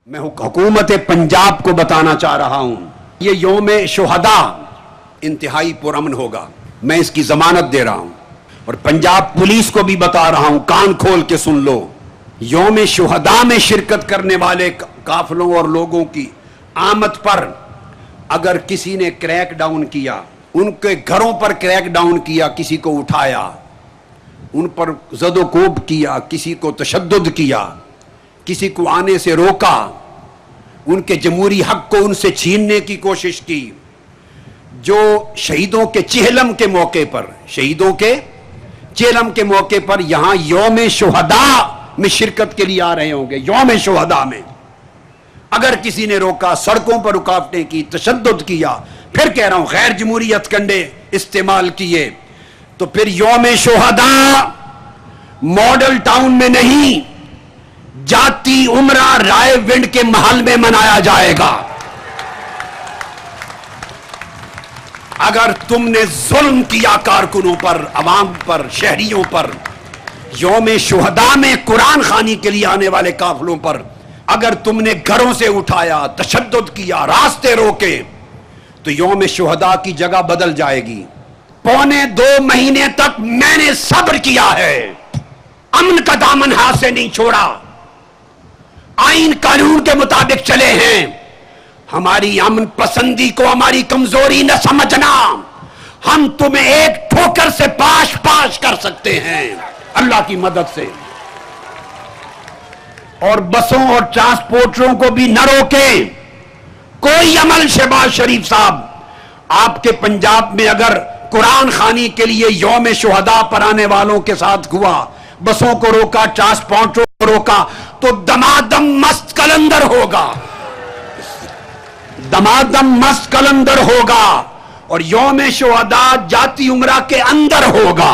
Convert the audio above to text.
میں حکومت پنجاب کو بتانا چاہ رہا ہوں یہ یوم شہداء انتہائی پرامن ہوگا، میں اس کی ضمانت دے رہا ہوں، اور پنجاب پولیس کو بھی بتا رہا ہوں، کان کھول کے سن لو۔ یوم شہداء میں شرکت کرنے والے قافلوں اور لوگوں کی آمد پر اگر کسی نے کریک ڈاؤن کیا، ان کے گھروں پر کریک ڈاؤن کیا، کسی کو اٹھایا، ان پر زد و کوب کیا، کسی کو تشدد کیا، کسی کو آنے سے روکا، ان کے جمہوری حق کو ان سے چھیننے کی کوشش کی، جو شہیدوں کے چہلم کے موقع پر یہاں یوم شہداء میں شرکت کے لیے آ رہے ہوں گے، یوم شہداء میں اگر کسی نے روکا، سڑکوں پر رکاوٹیں کی، تشدد کیا، پھر کہہ رہا ہوں غیر جمہوری ہتھ کنڈے استعمال کیے، تو پھر یوم شہداء ماڈل ٹاؤن میں نہیں، جاتی عمرہ رائے ونڈ کے محل میں منایا جائے گا۔ اگر تم نے ظلم کیا کارکنوں پر، عوام پر، شہریوں پر، یوم شہداء میں قرآن خوانی کے لیے آنے والے قافلوں پر اگر تم نے گھروں سے اٹھایا، تشدد کیا، راستے روکے، تو یوم شہداء کی جگہ بدل جائے گی۔ 2.25 مہینے تک میں نے صبر کیا ہے، امن کا دامن ہاتھ سے نہیں چھوڑا، آئین قانون کے مطابق چلے ہیں۔ ہماری امن پسندی کو ہماری کمزوری نہ سمجھنا، ہم تمہیں ایک ٹھوکر سے پاش کر سکتے ہیں اللہ کی مدد سے، اور بسوں اور ٹرانسپورٹروں کو بھی نہ روکیں کوئی عمل۔ شہباز شریف صاحب، آپ کے پنجاب میں اگر قرآن خوانی کے لیے یوم شہداء پر آنے والوں کے ساتھ ہوا، بسوں کو روکا، ٹرانسپورٹروں کو روکا، تو دمادم مست کلندر ہوگا، دمادم مست کلندر ہوگا، اور یوم شہداء جاتی عمرہ کے اندر ہوگا۔